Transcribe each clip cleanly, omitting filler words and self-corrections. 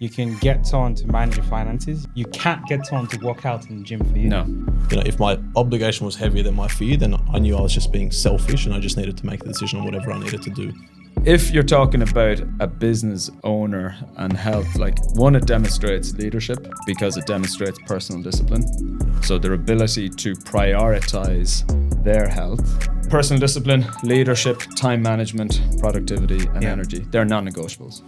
You can get someone to manage your finances. You can't get someone to work out in the gym for you. No. If my obligation was heavier than my fear, then I knew I was just being selfish and I just needed to make the decision on whatever I needed to do. If you're talking about a business owner and health, like one, it demonstrates leadership because it demonstrates personal discipline. So their ability to prioritize their health. Personal discipline, leadership, time management, productivity, and energy. They're non-negotiables.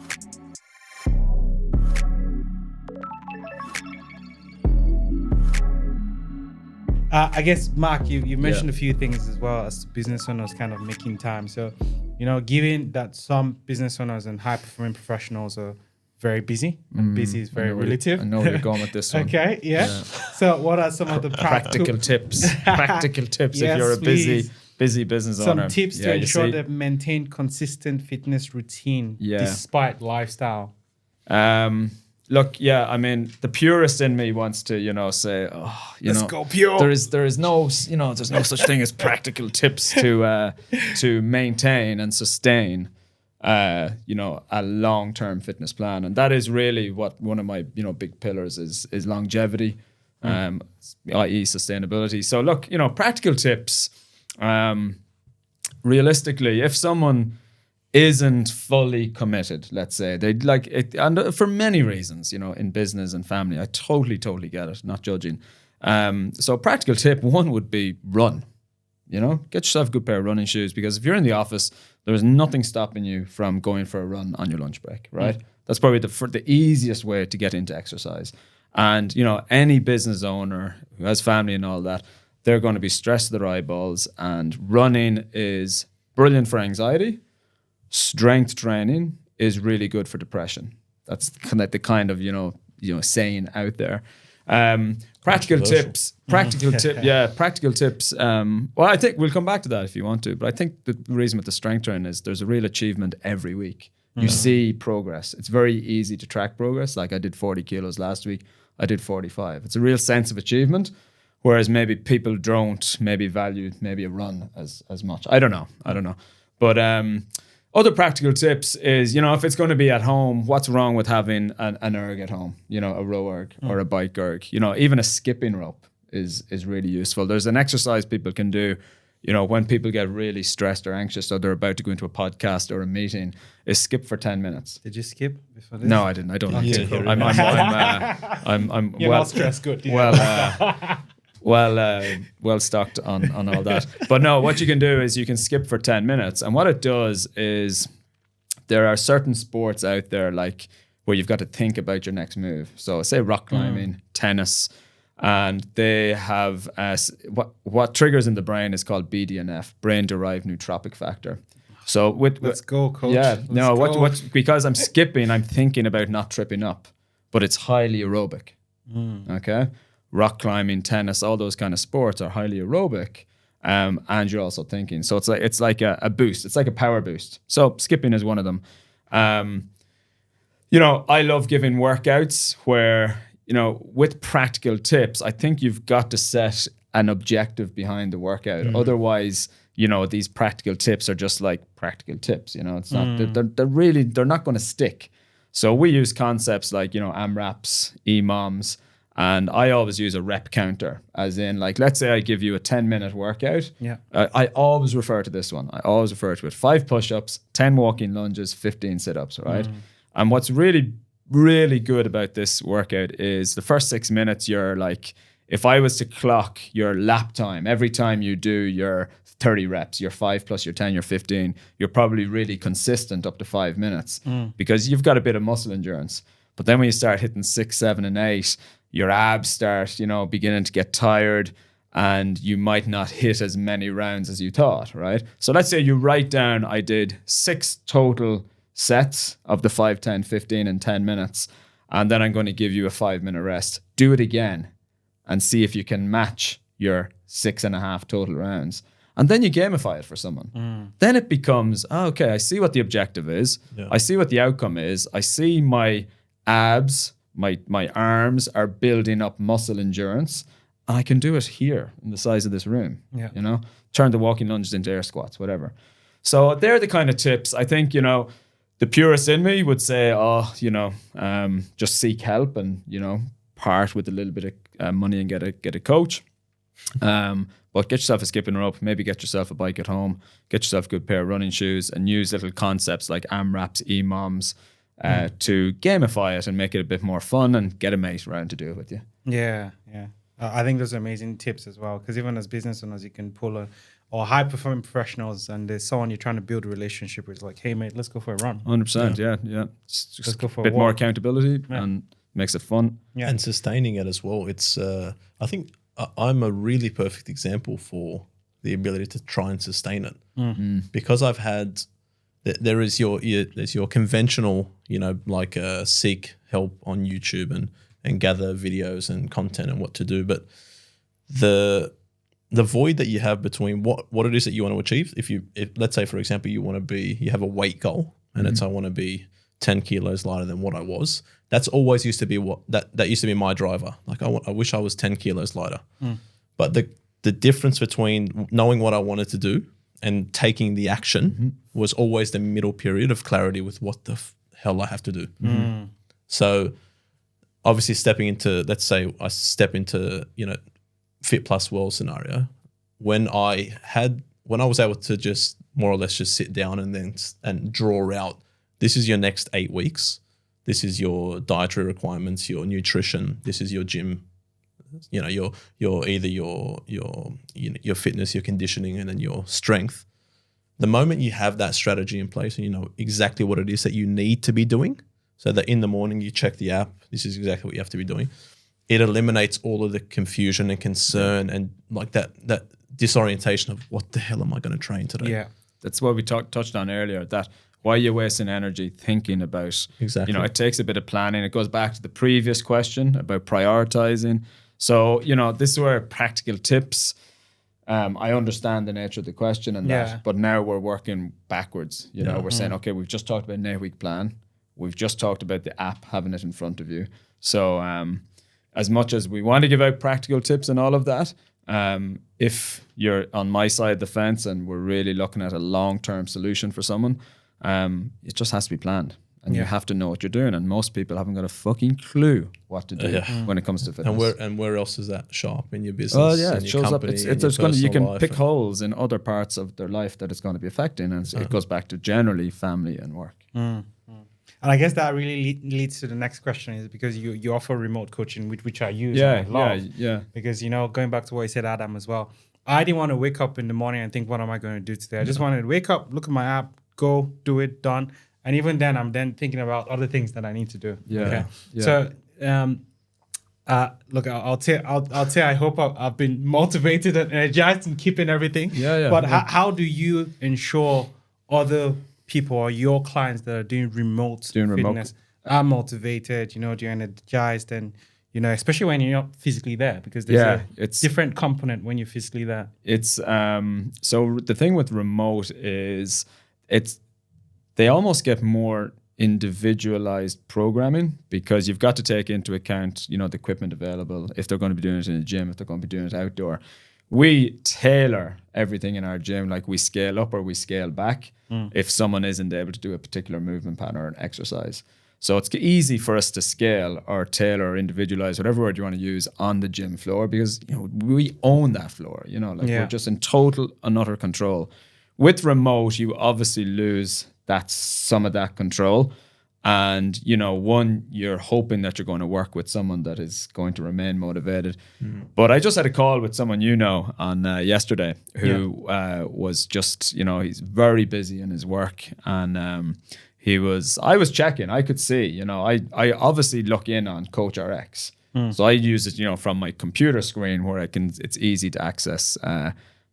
I guess, Mark, you mentioned a few things as well as business owners kind of making time. So, given that some business owners and high-performing professionals are very busy, and busy is very relative. I know where you're going with this one. Okay, yeah. So what are some of the practical tips? Practical tips Yes, if you're a please. busy business Some owner. tips to ensure they've maintained consistent fitness routine despite lifestyle. Look, the purist in me wants to, say, let's go pure. There is no, there's no such thing as practical tips to maintain and sustain, a long-term fitness plan, and that is really what one of my, big pillars is longevity, i.e. sustainability. So look, practical tips. Realistically, if someone isn't fully committed, let's say, they'd like it, and for many reasons, in business and family, I totally get it, not judging. So practical tip one would be run. Get yourself a good pair of running shoes, because if you're in the office, there's nothing stopping you from going for a run on your lunch break, right? That's probably the easiest way to get into exercise. And, any business owner who has family and all that, they're going to be stressed to their eyeballs, and running is brilliant for anxiety. Strength training is really good for depression. That's the kind of saying out there. Practical tips. Well, I think we'll come back to that if you want to, but I think the reason with the strength training is there's a real achievement every week. You see progress. It's very easy to track progress. Like I did 40 kilos last week. I did 45. It's a real sense of achievement. Whereas maybe people don't maybe value maybe a run as much. I don't know. But other practical tips is, if it's going to be at home, what's wrong with having an erg at home? A row erg or a bike erg. Even a skipping rope is really useful. There's an exercise people can do, when people get really stressed or anxious or they're about to go into a podcast or a meeting, is skip for 10 minutes. Did you skip before this? No, I didn't. I don't need to. Cool. I'm You're well not stressed good. Well stocked on all that. But no, what you can do is you can skip for 10 minutes. And what it does is there are certain sports out there like where you've got to think about your next move. So say rock climbing, tennis, and they have what triggers in the brain is called BDNF, brain-derived nootropic factor. So let's go, coach. Yeah, Let's go. Because I'm skipping, I'm thinking about not tripping up, but it's highly aerobic. Okay. Rock climbing, tennis, all those kind of sports are highly aerobic, and you're also thinking. So it's like a boost. It's like a power boost. So skipping is one of them. I love giving workouts where, with practical tips, I think you've got to set an objective behind the workout. Otherwise, these practical tips are just like practical tips. It's not. They're not going to stick. So we use concepts like AMRAPs, EMOMs. And I always use a rep counter, as in, like, let's say I give you a 10-minute workout. Yeah. I always refer to this one. I always refer to it. 5 push-ups, 10 walking lunges, 15 sit-ups, right? And what's really, really good about this workout is the first 6 minutes, you're like, if I was to clock your lap time, every time you do your 30 reps, your 5 plus your 10, your 15, you're probably really consistent up to 5 minutes because you've got a bit of muscle endurance. But then when you start hitting 6, 7, and 8, your abs start, beginning to get tired, and you might not hit as many rounds as you thought, right? So let's say you write down, I did 6 total sets of the 5, 10, 15, and 10 minutes, and then I'm going to give you a 5-minute rest. Do it again and see if you can match your 6.5 total rounds. And then you gamify it for someone. Then it becomes, okay, I see what the objective is. Yeah. I see what the outcome is. I see my abs, my arms are building up muscle endurance, and I can do it here in the size of this room. Turn the walking lunges into air squats, whatever. So they're the kind of tips. I think, the purist in me would say, just seek help and, part with a little bit of money and get a coach. But get yourself a skipping rope, maybe get yourself a bike at home, get yourself a good pair of running shoes, and use little concepts like AMRAPs, EMOMs to gamify it and make it a bit more fun and get a mate around to do it with you. Yeah. I think those are amazing tips as well, because even as business owners, you can pull or high performing professionals, and there's someone you're trying to build a relationship with, like, hey mate, let's go for a run. 100%, yeah. Just Let's go for a a bit more walk. accountability and makes it fun. Yeah. And sustaining it as well. It's I think I'm a really perfect example for the ability to try and sustain it, because I've had there's your conventional, like seek help on YouTube and gather videos and content and what to do, but the void that you have between what it is that you want to achieve. If let's say, for example, you have a weight goal, and it's I want to be 10 kilos lighter than what I was. That's always used to be that used to be my driver. Like I wish I was 10 kilos lighter. But the difference between knowing what I wanted to do and taking the action was always the middle period of clarity with what the hell I have to do. So obviously let's say I step into, Fit Plus World scenario, when I was able to just more or less just sit down and draw out, this is your next 8 weeks. This is your dietary requirements, your nutrition. This is your gym, your either your fitness, your conditioning, and then your strength. The moment you have that strategy in place and you know exactly what it is that you need to be doing, so that in the morning you check the app, this is exactly what you have to be doing. It eliminates all of the confusion and concern and like that disorientation of what the hell am I going to train today? Yeah. That's what we touched on earlier, that why are you wasting energy thinking about, Exactly. it takes a bit of planning. It goes back to the previous question about prioritizing. So, this is where practical tips, I understand the nature of the question and that, but now we're working backwards. We're saying, okay, we've just talked about an 8-week plan. We've just talked about the app, having it in front of you. So as much as we want to give out practical tips and all of that, if you're on my side of the fence and we're really looking at a long-term solution for someone, it just has to be planned. And you have to know what you're doing. And most people haven't got a fucking clue what to do when it comes to fitness. And where else does that show up in your business? Well, yeah, in it your shows up. company, You can pick holes in other parts of their life that it's going to be affecting. And it goes back to generally family and work. And I guess that really leads to the next question, is because you offer remote coaching, which I use a lot. Yeah. Because, going back to what you said, Adam, as well, I didn't want to wake up in the morning and think, what am I going to do today? I just wanted to wake up, look at my app, go, do it, done. And even then, I'm then thinking about other things that I need to do. Yeah. Okay? Yeah. So, look, I'll say I hope I've been motivated and energized and keeping everything. Yeah. But how do you ensure other people or your clients that are doing remote fitness are motivated, they're energized, and especially when you're not physically there, because there's a different component when you're physically there. It's so the thing with remote is they almost get more individualized programming, because you've got to take into account the equipment available, if they're going to be doing it in a gym, if they're going to be doing it outdoor. We tailor everything in our gym, like we scale up or we scale back if someone isn't able to do a particular movement pattern or an exercise. So it's easy for us to scale or tailor or individualize, whatever word you want to use, on the gym floor, because we own that floor. We're just in total and utter control. With remote, you obviously lose some of that control. And, one, you're hoping that you're going to work with someone that is going to remain motivated. But I just had a call with someone on yesterday who was just, he's very busy in his work. And I was checking, I could see, I obviously look in on Coach RX. So I use it, from my computer screen where it's easy to access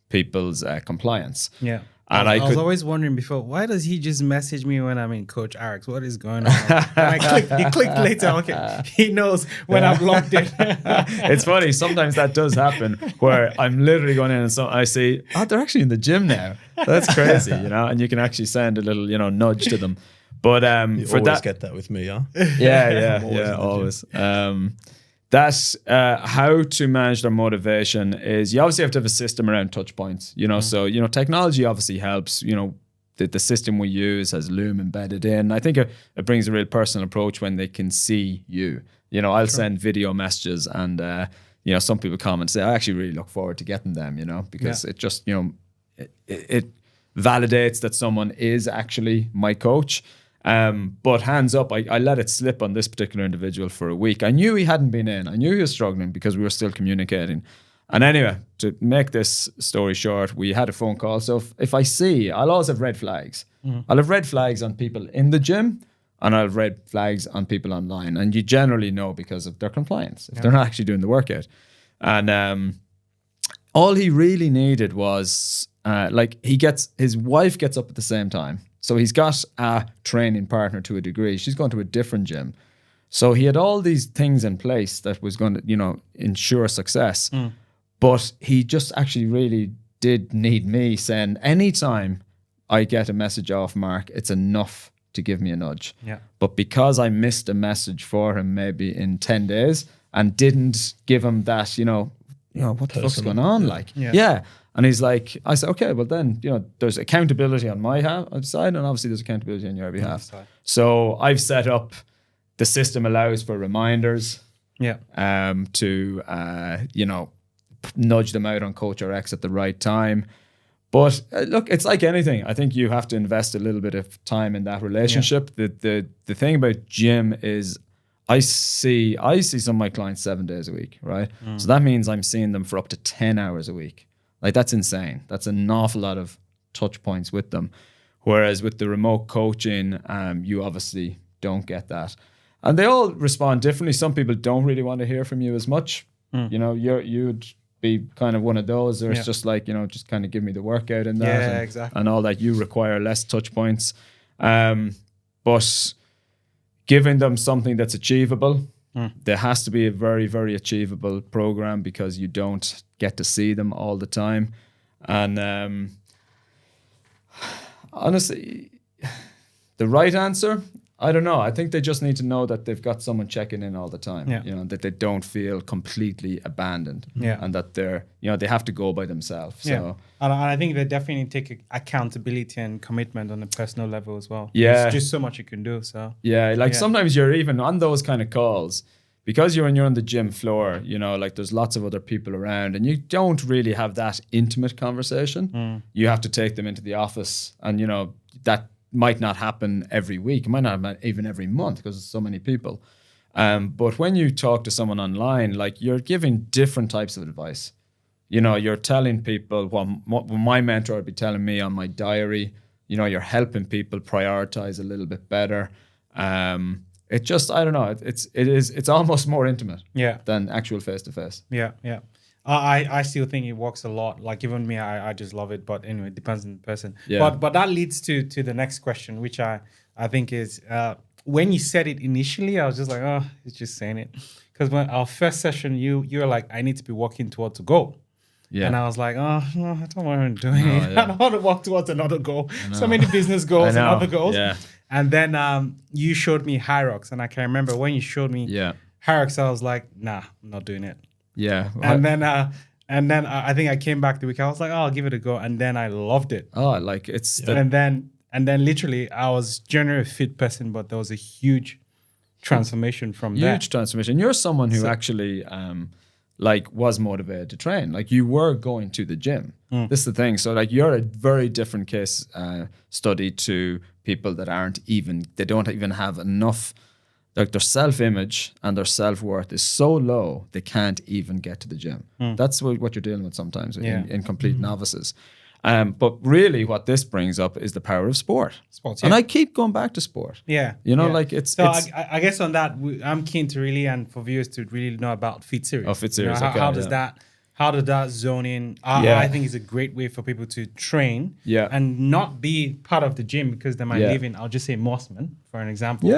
people's compliance. Yeah. And I was always wondering before, why does he just message me when I'm in Coach RX? What is going on? And he clicked later. Okay, he knows when I've logged in. It's funny. Sometimes that does happen where I'm literally going in and I see, they're actually in the gym now. That's crazy, and you can actually send a little, nudge to them. But you for always that, get that with me, huh? Yeah, always. That's how to manage their motivation is you obviously have to have a system around touch points, so, technology obviously helps, the system we use has Loom embedded in. I think it brings a real personal approach when they can see you. You know, I'll send video messages and, you know, some people comment and say, I actually really look forward to getting them, you know, because it just, you know, it validates that someone is actually my coach. But hands up, I let it slip on this particular individual for a week. I knew he hadn't been in. I knew he was struggling because we were still communicating. And anyway, to make this story short, we had a phone call. So if I see, I'll always have red flags. I'll have red flags on people in the gym and I'll have red flags on people online. And you generally know because of their compliance, if they're not actually doing the workout. And all he really needed was, his wife gets up at the same time. So he's got a training partner to a degree. She's going to a different gym. So he had all these things in place that was going to, you know, ensure success. But he just actually really did need me saying, anytime I get a message off Mark, it's enough to give me a nudge. Yeah. But because I missed a message for him maybe in 10 days and didn't give him that, you know, what the fuck's going on? Yeah. And he's like, I said, okay, well then, you know, there's accountability on my side and obviously there's accountability on your behalf. So I've set up, the system allows for reminders to, you know, nudge them out on Coach RX at the right time. But look, it's like anything. I think you have to invest a little bit of time in that relationship. The thing about gym is I see some of my clients 7 days a week, right? So that means I'm seeing them for up to 10 hours a week. Like that's insane. That's an awful lot of touch points with them. Whereas with the remote coaching, you obviously don't get that. And they all respond differently. Some people don't really want to hear from you as much. You know, you'd be kind of one of those, or it's just like, you know, just kind of give me the workout and that exactly. and all that. You require less touch points. But giving them something that's achievable, there has to be a very, very achievable program because you don't get to see them all the time. And honestly, the right answer, I don't know. I think they just need to know that they've got someone checking in all the time. You know, that they don't feel completely abandoned. And that they're, you know, they have to go by themselves. So and I think they definitely take accountability and commitment on a personal level as well. Yeah. There's just so much you can do. So sometimes you're even on those kind of calls because you're on the gym floor, you know, like there's lots of other people around and you don't really have that intimate conversation. You have to take them into the office and, you know, that might not happen every week. It might not happen even every month because there's so many people. But when you talk to someone online, like you're giving different types of advice. You know, you're telling people what my mentor would be telling me on my diary. You know, you're helping people prioritize a little bit better. It just, I don't know. It's almost more intimate. Than actual face to face. I still think it works a lot. Like even me, I just love it. But anyway, it depends on the person. Yeah. But that leads to the next question, which I think is when you said it initially, I was just like, oh, he's just saying it. Because when our first session, you were like, I need to be working towards a goal. And I was like, oh, no, I don't want to do it. I don't want to walk towards another goal. So many business goals and other goals. And then you showed me Hyrox. And I can remember when you showed me Hyrox, I was like, nah, I'm not doing it. And then I think I came back the week. I was like, oh, I'll give it a go. And then I loved it. Oh, like it's... And then literally I was generally a fit person, but there was a huge transformation from that. Huge transformation. You're someone who actually... was motivated to train. Like you were going to the gym. This is the thing. So like you're a very different case study to people that they don't even have enough, like their self-image and their self-worth is so low, they can't even get to the gym. That's what you're dealing with sometimes in complete novices. But really what this brings up is the power of sport. And I keep going back to sport. You know, like it's... So I guess on that, I'm keen to really, and for viewers to really know about Fit Series. Oh, Fit Series, you know, how does that zone in? I think it's a great way for people to train and not be part of the gym because they might live in, I'll just say Mossman, for an example.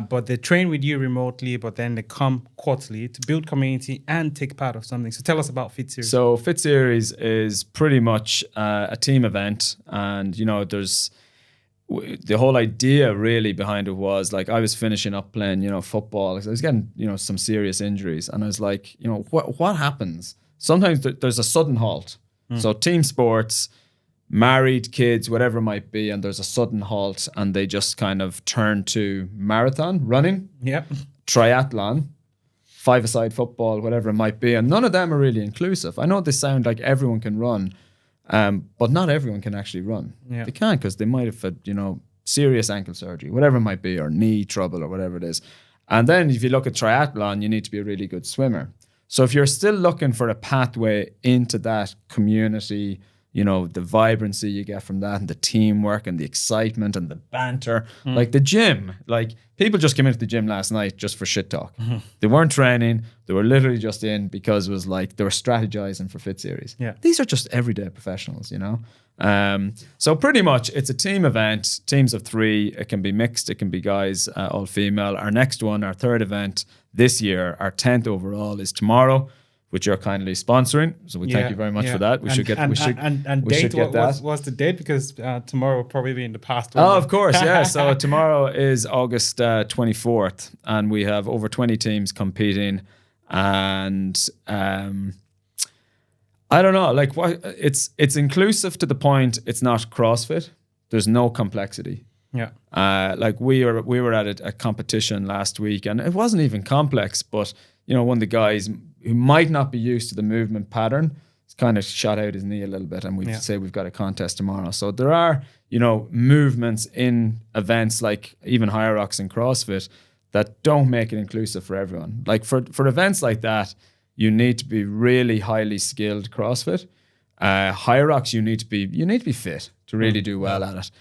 But they train with you remotely, but then they come quarterly to build community and take part of something. So tell us about Fit Series. So Fit Series is pretty much a team event. And, you know, there's... the whole idea really behind it was like I was finishing up playing, you know, football. I was getting, you know, some serious injuries. And I was like, you know, what happens? Sometimes there's a sudden halt. So team sports, married, kids, whatever it might be, and there's a sudden halt and they just kind of turn to marathon, running, Yep. triathlon, five-a-side football, whatever it might be. And none of them are really inclusive. I know they sound like everyone can run, but not everyone can actually run. Yeah. They can't because they might have had, serious ankle surgery, whatever it might be, or knee trouble or whatever it is. And then if you look at triathlon, you need to be a really good swimmer. So if you're still looking for a pathway into that community, the vibrancy you get from that and the teamwork and the excitement and the banter, like the gym, like people just came into the gym last night just for shit talk. They weren't training. They were literally just in because it was like they were strategizing for Fit Series. Yeah. These are just everyday professionals, So pretty much it's a team event, teams of 3. It can be mixed. It can be guys, all female. Our next one, our third event this year, our 10th overall is tomorrow, which you're kindly sponsoring. So we thank you very much for that. We should get that. What's the date? Because tomorrow will probably be in the past. Oh, of course, yeah. So tomorrow is August 24th, and we have over 20 teams competing. And I don't know, like what it's inclusive to the point it's not CrossFit. There's no complexity. Yeah. Like we were at a competition last week, and it wasn't even complex, but one of the guys who might not be used to the movement pattern kind of shot out his knee a little bit, and we say we've got a contest tomorrow. So there are, movements in events like even Hierarchs and CrossFit that don't make it inclusive for everyone. Like for events like that, you need to be really highly skilled CrossFit. Hierarchs, you need to be fit to really do well at it.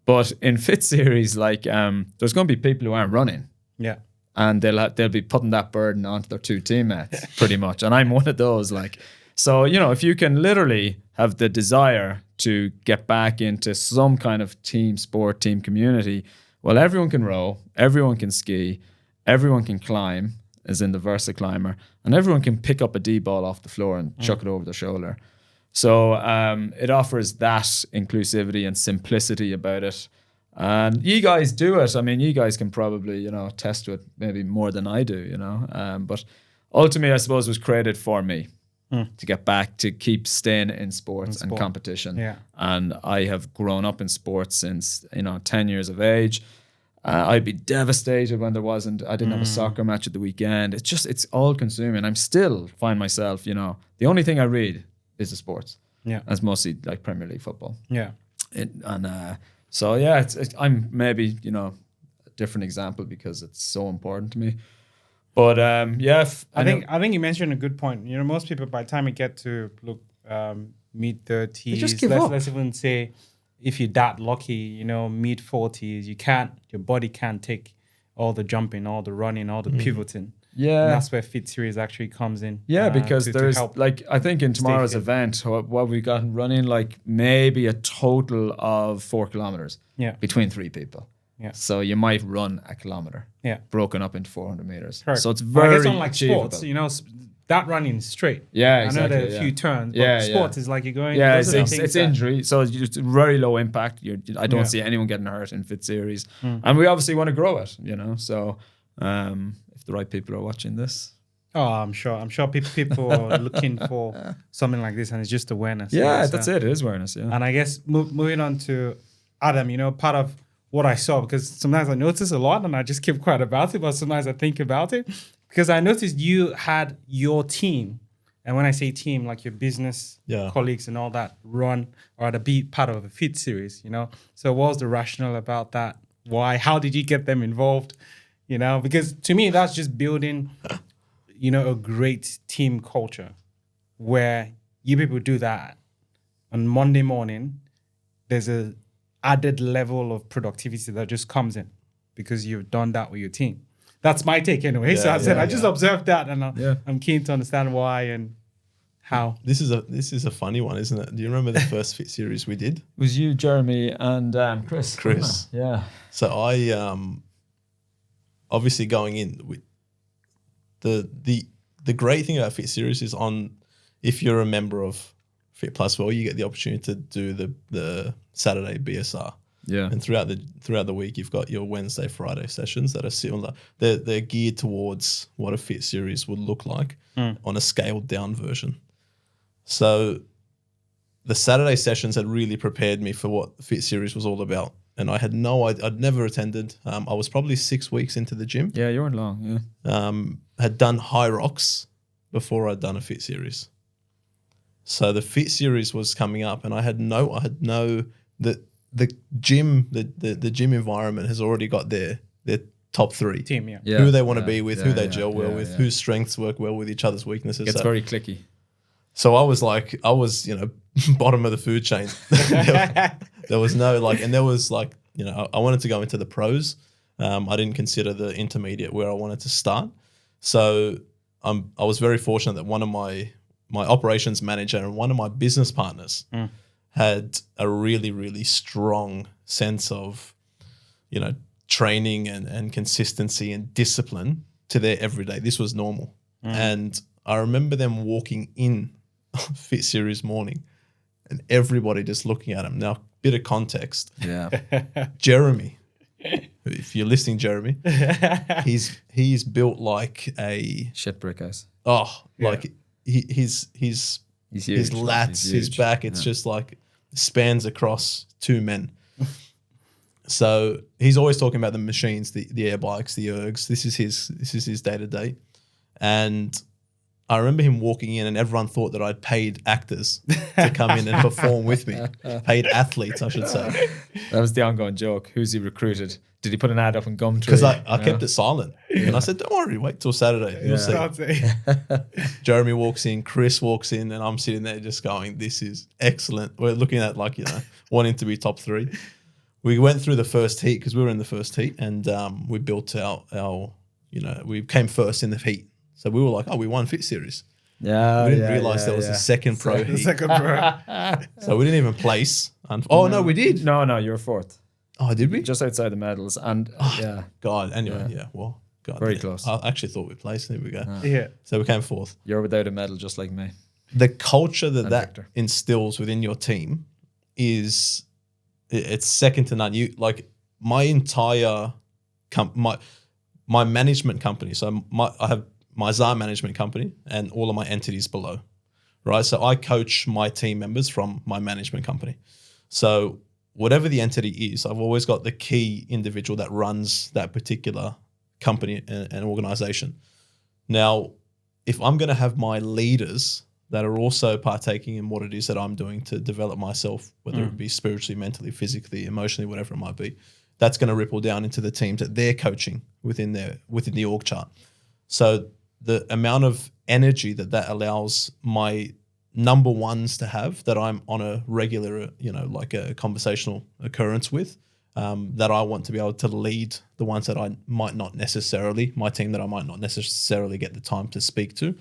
But in Fit Series, like there's going to be people who aren't running. Yeah. And they'll be putting that burden onto their 2 teammates pretty much. And I'm one of those, like, so, if you can literally have the desire to get back into some kind of team sport, team community, well, everyone can row, everyone can ski, everyone can climb, as in the Versa climber, and everyone can pick up a D-ball off the floor and chuck it over their shoulder. So it offers that inclusivity and simplicity about it. And you guys do it. I mean, you guys can probably, attest to it maybe more than I do, But ultimately, I suppose it was created for me to get back, to keep staying in sports and competition. Yeah. And I have grown up in sports since, 10 years of age. I'd be devastated when I didn't have a soccer match at the weekend. It's all consuming. I'm still find myself, the only thing I read is the sports. Yeah. That's mostly like Premier League football. Yeah. So yeah, I'm maybe a different example because it's so important to me. But yeah, I think you mentioned a good point. Most people by the time you get to mid-30s, they just give up. Let's even say if you're that lucky, mid-40s, your body can't take all the jumping, all the running, all the pivoting. Yeah, and that's where Fit Series actually comes in. Yeah, because there's help like I think in tomorrow's event, what we got running like maybe a total of 4 kilometers. Yeah. Between 3 people. Yeah. So you might run a kilometer. Yeah. Broken up into 400 meters. Correct. So it's very I guess unlike achievable. sports, that running is straight. Yeah, exactly. I know there are a few turns, but sports is like you're going. Yeah, it's injury. So it's very low impact. I don't see anyone getting hurt in Fit Series. And we obviously want to grow it, So if the right people are watching this. Oh, I'm sure people are looking for something like this, and it's just awareness. Yeah, that's it. It is awareness, yeah. And I guess moving on to Adam, part of what I saw, because sometimes I notice a lot and I just keep quiet about it, but sometimes I think about it, because I noticed you had your team, and when I say team, like your business colleagues and all that, run or to be part of a Fit Series, So what was the rationale about that? Why? How did you get them involved? Because to me, that's just building, a great team culture where you people do that on Monday morning. There's a added level of productivity that just comes in because you've done that with your team. That's my take anyway. So I just observed that, and I'm keen to understand why and how. This is a funny one, isn't it? Do you remember the first Fit Series we did? It was you, Jeremy, and Chris. Chris. Yeah. So I obviously going in with the great thing about Fit Series is if you're a member of Fit Plus Well, you get the opportunity to do the Saturday BSR. Yeah. And throughout the week, you've got your Wednesday, Friday sessions that are similar. They're geared towards what a Fit Series would look like on a scaled down version. So the Saturday sessions had really prepared me for what the Fit Series was all about. And I had I'd never attended. I was probably 6 weeks into the gym. Yeah, you weren't long. Yeah. Had done high rocks before I'd done a Fit Series. So the Fit Series was coming up, and I had no that the gym environment has already got their top 3 Team, yeah. Yeah. who they want to Yeah. be with, Yeah, who they yeah, gel well yeah, with, yeah. whose strengths work well with each other's weaknesses. It's So- very clicky. So I was bottom of the food chain. There was no and there was I wanted to go into the pros. I didn't consider the intermediate where I wanted to start. So I was very fortunate that one of my operations manager and one of my business partners had a really, really strong sense of, training and consistency and discipline to their everyday. This was normal. And I remember them walking in Fit Series morning and everybody just looking at him. Now, bit of context. Yeah. Jeremy, if you're listening, Jeremy, he's built like a Shit brick house. his He's huge. his lats, He's his huge. back, it's just like spans across 2 men. So he's always talking about the machines, the air bikes, the ergs. This is his day to day. And I remember him walking in and everyone thought that I'd paid actors to come in and perform with me. Paid athletes, I should say. That was the ongoing joke. Who's he recruited? Did he put an ad up in Gumtree? Because I kept it silent. And I said, don't worry, wait till Saturday. You'll see. I'd say. Jeremy walks in, Chris walks in, and I'm sitting there just going, this is excellent. We're looking at wanting to be top 3. We went through the first heat because we were in the first heat and we built our we came first in the heat. So we were like, oh, we won Fit Series. Yeah. We didn't realize there was a second pro The heat. second pro. So we didn't even place. No, we did. No, you were 4th. Oh, did we? Just outside the medals. And yeah. God, anyway, yeah. Well, God. Very yeah. close. I actually thought we placed. There we go. Yeah. So we came 4th. You're without a medal just like me. The culture that Victor. instills within your team it's second to none. You my entire my management company. So I have my ZAR management company and all of my entities below, right? So I coach my team members from my management company. So whatever the entity is, I've always got the key individual that runs that particular company and organization. Now, if I'm going to have my leaders that are also partaking in what it is that I'm doing to develop myself, whether it be spiritually, mentally, physically, emotionally, whatever it might be, that's going to ripple down into the teams that they're coaching within the org chart. So the amount of energy that allows my number ones to have that I'm on a regular, like a conversational occurrence with, that I want to be able to lead the ones that I might not necessarily, my team that I might not necessarily get the time to speak to.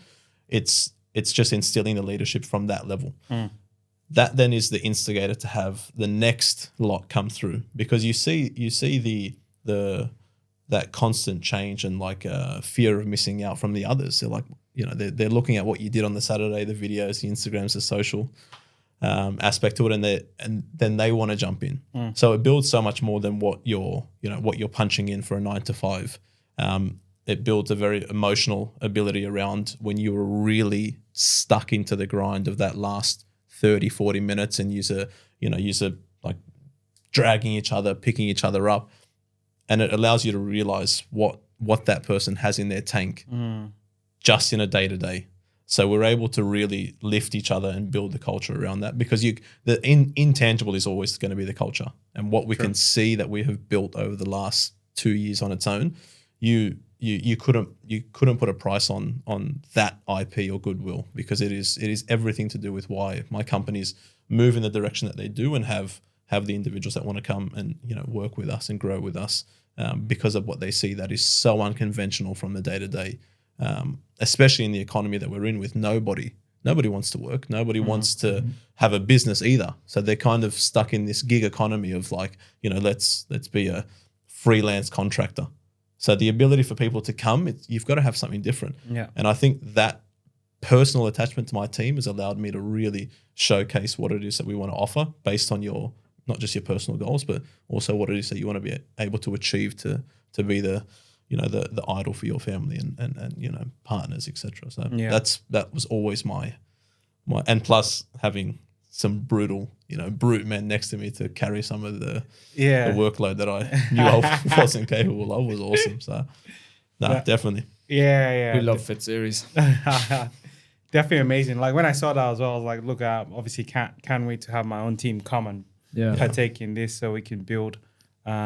It's just instilling the leadership from that level. That then is the instigator to have the next lot come through, because you see that constant change and fear of missing out from the others. They're like, they're looking at what you did on the Saturday, the videos, the Instagrams, the social aspect to it, and then they want to jump in. So it builds so much more than what you're punching in for a 9 to 5. It builds a very emotional ability around when you were really stuck into the grind of that last 30, 40 minutes and you're like dragging each other, picking each other up. And it allows you to realize what that person has in their tank just in a day-to-day. So we're able to really lift each other and build the culture around that, because the intangible is always going to be the culture. And what we can see that we have built over the last 2 years on its own, you couldn't put a price on that IP or goodwill, because it is everything to do with why my companies move in the direction that they do and have the individuals that want to come and work with us and grow with us, because of what they see that is so unconventional from the day to day, especially in the economy that we're in, with nobody wants to work, nobody wants to have a business either. So they're kind of stuck in this gig economy of let's be a freelance contractor. So the ability for people to come, you've got to have something different. Yeah. And I think that personal attachment to my team has allowed me to really showcase what it is that we want to offer based on not just your personal goals, but also what it is that you want to be able to achieve to be the idol for your family and partners, etc. So that was always my and plus having some brutal, brute men next to me to carry some of the Yeah. workload that I knew I wasn't capable of was awesome. So, definitely. Yeah. We love Fit Series. Definitely amazing. Like when I saw that as well, I was like, look, I obviously can't wait to have my own team come and partake in this so we can build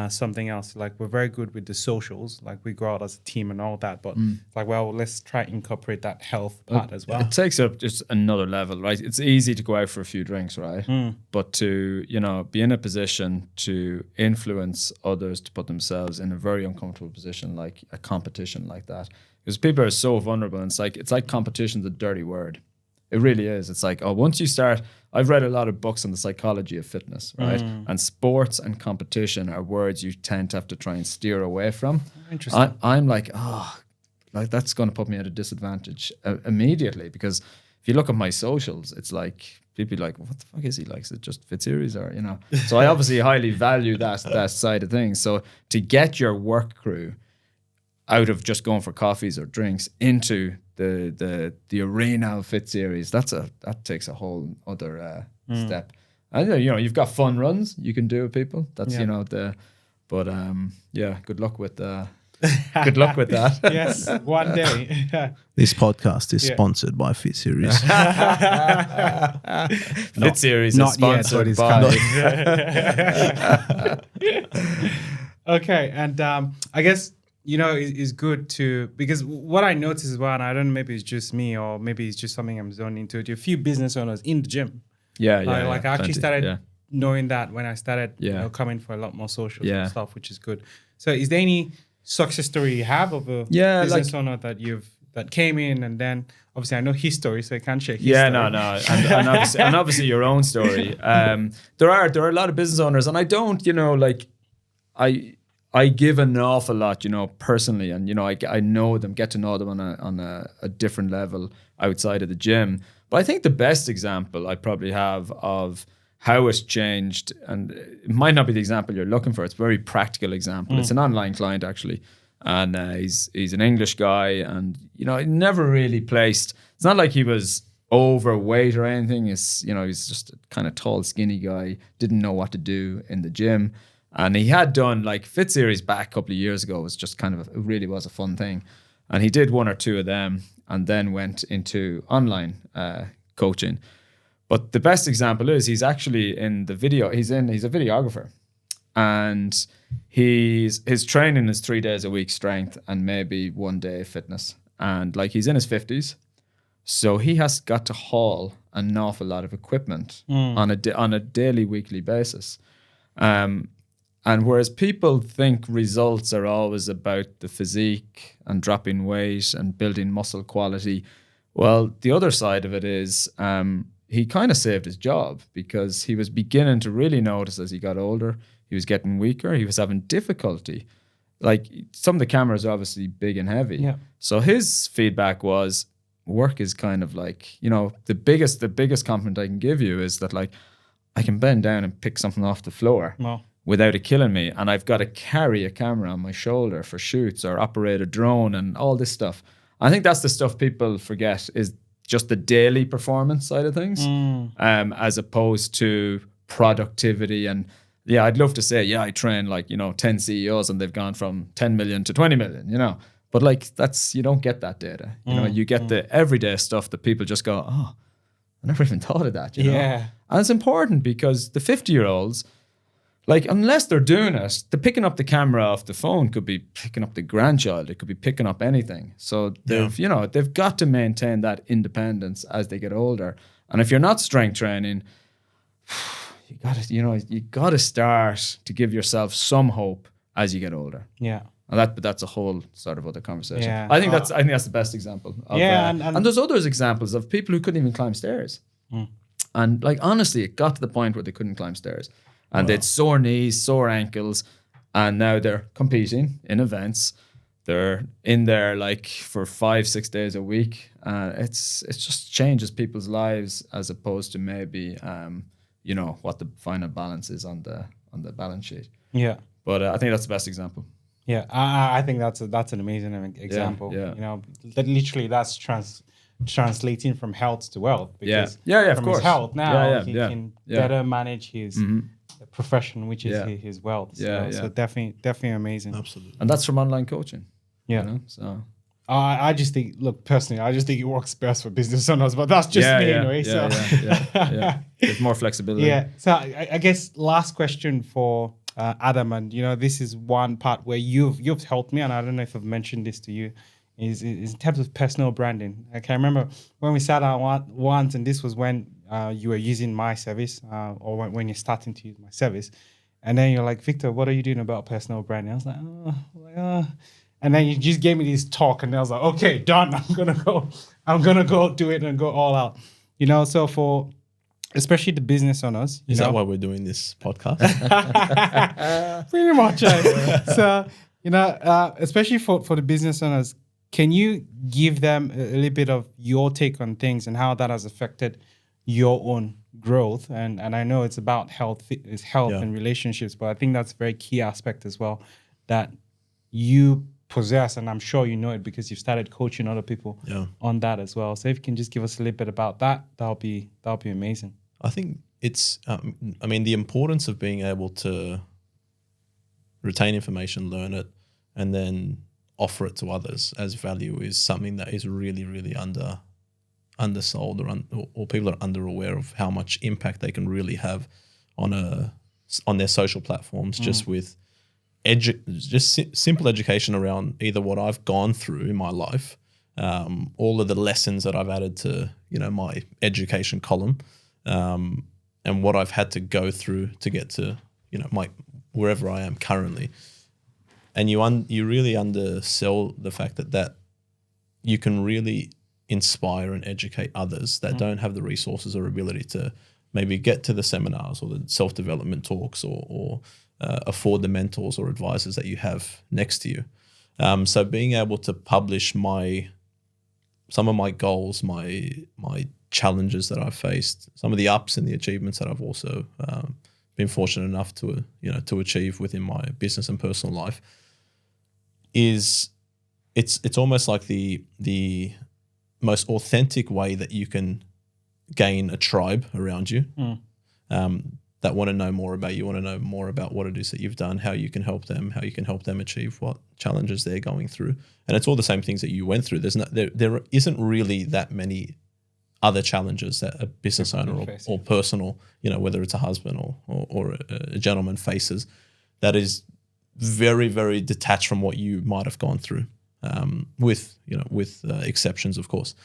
something else. Like we're very good with the socials, like we go out as a team and all that, but it's like, well, let's try to incorporate that health part as well. It takes up just another level, right? It's easy to go out for a few drinks, right? But to, be in a position to influence others to put themselves in a very uncomfortable position, like a competition like that. Because people are so vulnerable, and it's like competition's a dirty word. It really is. It's like, once you start, I've read a lot of books on the psychology of fitness, right? And sports and competition are words you tend to have to try and steer away from. Interesting. I'm like, like that's going to put me at a disadvantage immediately, because if you look at my socials, it's like people be like, what the fuck is he like? Is it just Fit Series or So I obviously highly value that side of things. So to get your work crew out of just going for coffees or drinks into the arena of Fit Series, that takes a whole other step. And you've got fun runs you can do with people. That's good luck with good luck with that. Yes, one day. This podcast is sponsored by Fit Series. Fit Series is not yet, sponsored but it's by. Okay, and I guess it's good to, because what I noticed as well, and I don't know, maybe it's just me or maybe it's just something I'm zoning into. A few business owners in the gym. Like I actually started knowing that when I started coming for a lot more social stuff, which is good. So is there any success story you have of a business owner that came in, and then obviously I know his story, so I can't share his story. and obviously your own story. There are a lot of business owners, and I don't, I give an awful lot, personally, and I know them, get to know them on a different level outside of the gym. But I think the best example I probably have of how it's changed, and it might not be the example you're looking for. It's a very practical example. It's an online client actually, and he's an English guy, and he never really placed. It's not like he was overweight or anything. He's just a kind of tall, skinny guy. Didn't know what to do in the gym. And he had done like Fit Series back a couple of years ago. It was just it really was a fun thing. And he did one or two of them and then went into online coaching. But the best example is he's actually in the video. He's a videographer, and his training is 3 days a week strength and maybe 1 day fitness. And like he's in his 50s. So he has got to haul an awful lot of equipment on a daily, weekly basis. And whereas people think results are always about the physique and dropping weight and building muscle quality, well, the other side of it is he kind of saved his job, because he was beginning to really notice as he got older, he was getting weaker, he was having difficulty. Like some of the cameras are obviously big and heavy. Yeah. So his feedback was, work is kind of like, the biggest compliment I can give you is that like I can bend down and pick something off the floor. Wow. Without it killing me, and I've got to carry a camera on my shoulder for shoots or operate a drone and all this stuff. I think that's the stuff people forget, is just the daily performance side of things, as opposed to productivity. And I'd love to say, I train like 10 CEOs and they've gone from 10 million to 20 million, but like you don't get that data. You get the everyday stuff that people just go, oh, I never even thought of that. Yeah, and it's important because the 50-year-olds. Like, unless they're doing it, the picking up the camera off the phone could be picking up the grandchild. It could be picking up anything. So they've got to maintain that independence as they get older. And if you're not strength training, you gotta start to give yourself some hope as you get older. Yeah. And that's a whole sort of other conversation. Yeah. I think that's the best example. And there's other examples of people who couldn't even climb stairs. And like honestly, it got to the point where they couldn't climb stairs. And they had sore knees, sore ankles, and now they're competing in events. They're in there like for 5-6 days a week. It just changes people's lives as opposed to maybe what the final balance is on the balance sheet. Yeah. But I think that's the best example. Yeah, I think that's an amazing example. Yeah. Literally that's translating from health to wealth. Because of from course. his health now, he Yeah. can Yeah. better manage his profession, which is his wealth. So, Yeah, so yeah. definitely amazing. Absolutely. And that's from online coaching. Yeah. You know? So I just think, look, personally, I just think it works best for business owners, but that's just me anyway. yeah. There's more flexibility. Yeah. So I guess last question for Adam, and this is one part where you've helped me, and I don't know if I've mentioned this to you, is in terms of personal branding. I can remember when we sat down once, and this was when you were using my service, or when you're starting to use my service, and then you're like, Victor, what are you doing about personal branding? I was like, and then you just gave me this talk, and I was like, okay, done. I'm gonna go do it and go all out. So for especially the business owners. Is that why we're doing this podcast? Pretty much. So, especially for the business owners, can you give them a little bit of your take on things and how that has affected your own growth? And I know it's about health and relationships, but I think that's a very key aspect as well that you possess, and I'm sure you know it because you've started coaching other people on that as well. So if you can just give us a little bit about that, that'll be amazing. I think it's, the importance of being able to retain information, learn it, and then offer it to others as value is something that is really, really undersold or people are underaware of how much impact they can really have on their social platforms just with simple education around either what I've gone through in my life, all of the lessons that I've added to my education column, and what I've had to go through to get to my wherever I am currently. And you really undersell the fact that you can really inspire and educate others that don't have the resources or ability to maybe get to the seminars or the self-development talks or afford the mentors or advisors that you have next to you. So being able to publish some of my goals, my challenges that I've faced, some of the ups and the achievements that I've also been fortunate enough to achieve within my business and personal life, it's almost like the most authentic way that you can gain a tribe around you. That want to know more about you, want to know more about what it is that you've done, how you can help them, how you can help them achieve what challenges they're going through. And it's all the same things that you went through. There isn't really that many other challenges that a business owner or personal, whether it's a husband or a gentleman faces, that is very, very detached from what you might have gone through, with exceptions, of course.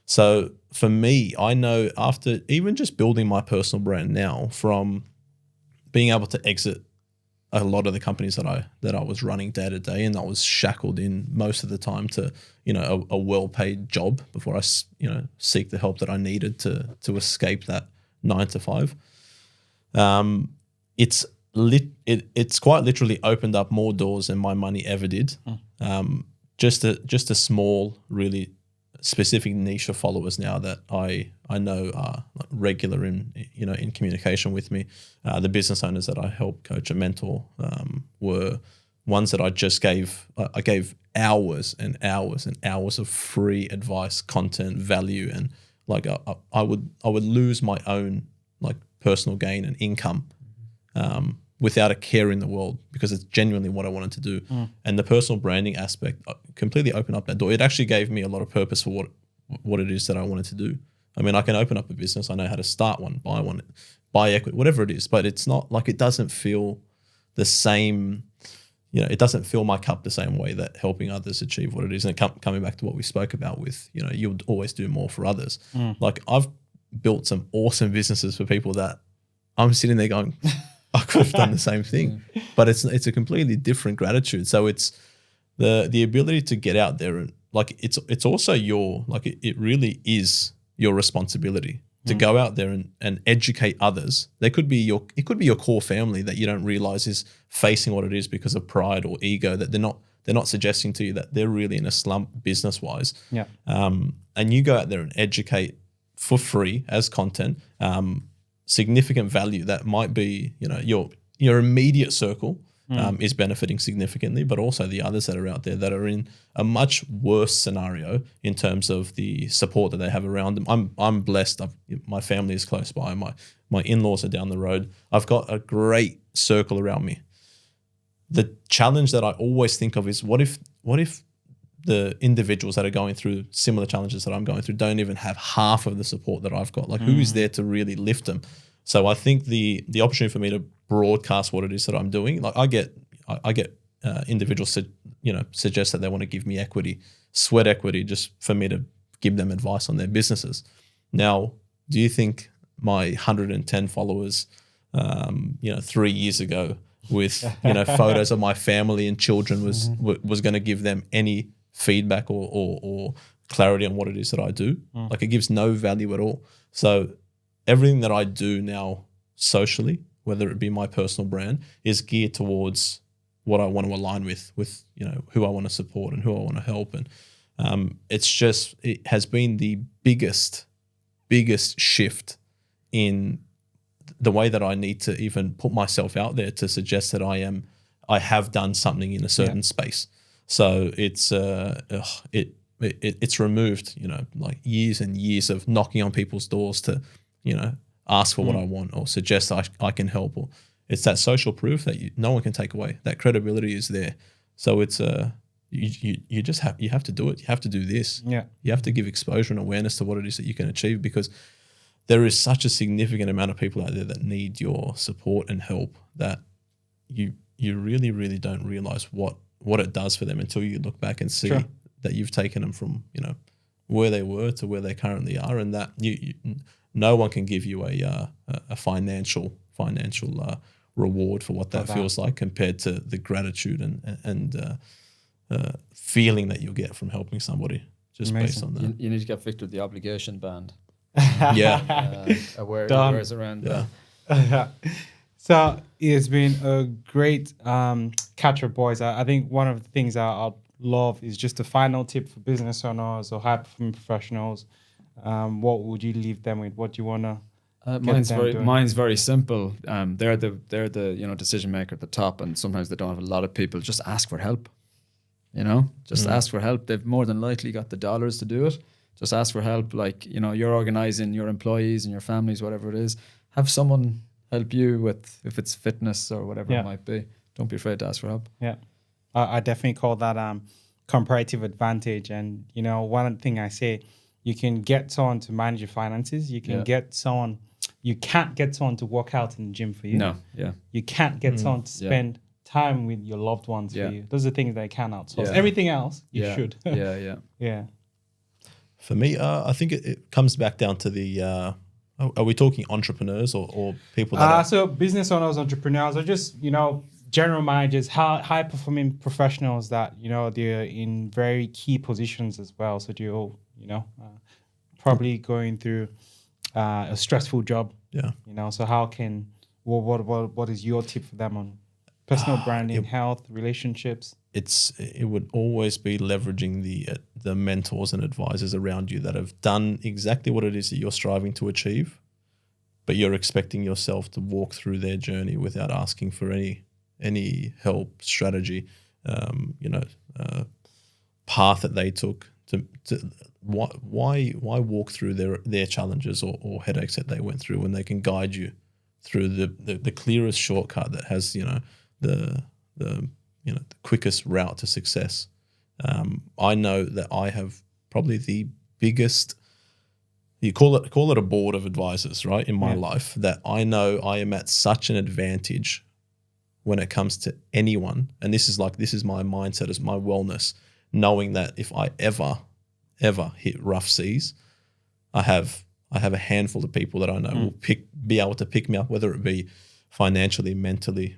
So for me, I know after even just building my personal brand now, from being able to exit a lot of the companies that I was running day to day, and I was shackled in most of the time to a well-paid job before I seek the help that I needed to escape that 9 to 5. It's quite literally opened up more doors than my money ever did. Just a small, really specific niche of followers now that I know are regular in communication with me. The business owners that I help coach and mentor were ones that I gave hours and hours and hours of free advice, content, value, and I would lose my own personal gain and income without a care in the world, because it's genuinely what I wanted to do. And the personal branding aspect completely opened up that door. It actually gave me a lot of purpose for what it is that I wanted to do. I mean, I can open up a business. I know how to start one, buy equity, whatever it is, but it's not it doesn't feel the same, it doesn't fill my cup the same way that helping others achieve what it is. And coming back to what we spoke about with, you'll always do more for others. I've built some awesome businesses for people that I'm sitting there going, I could have done the same thing, but it's a completely different gratitude. So it's the ability to get out there and it's also it really is your responsibility to go out there and educate others. It could be your core family that you don't realize is facing what it is because of pride or ego, that they're not suggesting to you that they're really in a slump business wise. Yeah. And you go out there and educate for free as content, significant value that might be, your immediate circle, is benefiting significantly, but also the others that are out there that are in a much worse scenario in terms of the support that they have around them. I'm blessed. My family is close by. My in-laws are down the road. I've got a great circle around me. The challenge that I always think of is what if the individuals that are going through similar challenges that I'm going through don't even have half of the support that I've got? Like, who is there to really lift them? So I think the opportunity for me to broadcast what it is that I'm doing, like I get individuals suggest that they want to give me equity, sweat equity, just for me to give them advice on their businesses. Now, do you think my 110 followers, 3 years ago with photos of my family and children was going to give them any feedback or clarity on what it is that I do? Like, it gives no value at all. So everything that I do now socially, whether it be my personal brand, is geared towards what I want to align with who I want to support and who I want to help. And it has been the biggest shift in the way that I need to even put myself out there to suggest that I have done something in a certain space. So it's removed, like years and years of knocking on people's doors to, ask for what I want or suggest I can help. Or it's that social proof that no one can take away. That credibility is there. So it's you have to do it. You have to do this. Yeah. You have to give exposure and awareness to what it is that you can achieve, because there is such a significant amount of people out there that need your support and help that you really, really don't realize what it does for them until you look back and see that you've taken them from, where they were to where they currently are, and that no one can give you a financial reward for what that feels like compared to the gratitude and feeling that you'll get from helping somebody just based on that. You need to get Victor the obligation band. Awares around that. So it's been a great catch up, boys. I think one of the things that I'd love is just a final tip for business owners or high performing professionals. What would you leave them with? What do you want to mine's very simple. They're the decision maker at the top, and sometimes they don't have a lot of people. Just ask for help. Ask for help. They've more than likely got the dollars to do it. Just ask for help. Like, you're organizing your employees and your families, whatever it is. Have someone help you with, if it's fitness or whatever it might be. Don't be afraid to ask for help. Yeah. I definitely call that comparative advantage. And, one thing I say, you can get someone to manage your finances. You can get someone, you can't get someone to work out in the gym for you. No, yeah. You can't get someone to spend time with your loved ones for you. Those are things that you can outsource. Everything else, you should. Yeah. For me, I think it comes back down to the, are we talking entrepreneurs or people that so business owners, entrepreneurs, or just, general managers, high performing professionals that, they're in very key positions as well. So you're, probably going through a stressful job. Yeah. So how can, what is your tip for them on personal branding, health, relationships? It would always be leveraging the mentors and advisors around you that have done exactly what it is that you're striving to achieve, but you're expecting yourself to walk through their journey without asking for any help, strategy, path that they took to why walk through their challenges or headaches that they went through when they can guide you through the clearest shortcut that has the quickest route to success. I know that I have probably the biggest, you call it a board of advisors, right? In my life, that I know I am at such an advantage when it comes to anyone. And this is my mindset, as my wellness, knowing that if I ever hit rough seas, I have a handful of people that I know will be able to pick me up, whether it be financially, mentally,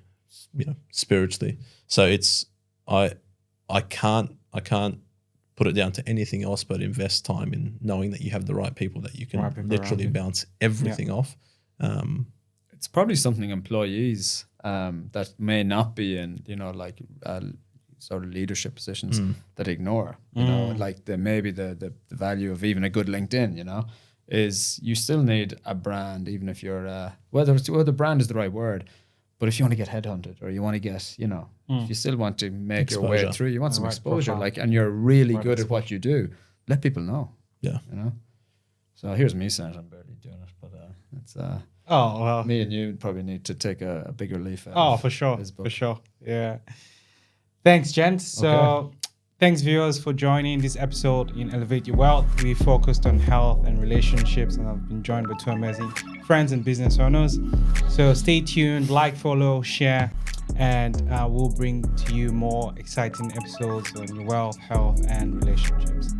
spiritually. So it's I can't put it down to anything else but invest time in knowing that you have the right people that you can literally bounce everything off. It's probably something employees that may not be in sort of leadership positions that ignore. Like maybe the value of even a good LinkedIn. Is you still need a brand, even if you're whether brand is the right word. But if you want to get headhunted or you want to get, if you still want to make your way Exposure. through, you want some Right exposure, profile. and you're really Right good at what you do, let people know, Yeah. So here's me saying I'm barely doing it, but it's Oh, well. me and you probably need to take a bigger leaf out Oh, of for sure. this book. For sure. Yeah. Thanks, gents. So, thanks, viewers, for joining this episode in Elevate Your Wealth. We focused on health and relationships, and I've been joined by two amazing friends and business owners. So, stay tuned, like, follow, share, and we'll bring to you more exciting episodes on your wealth, health, and relationships.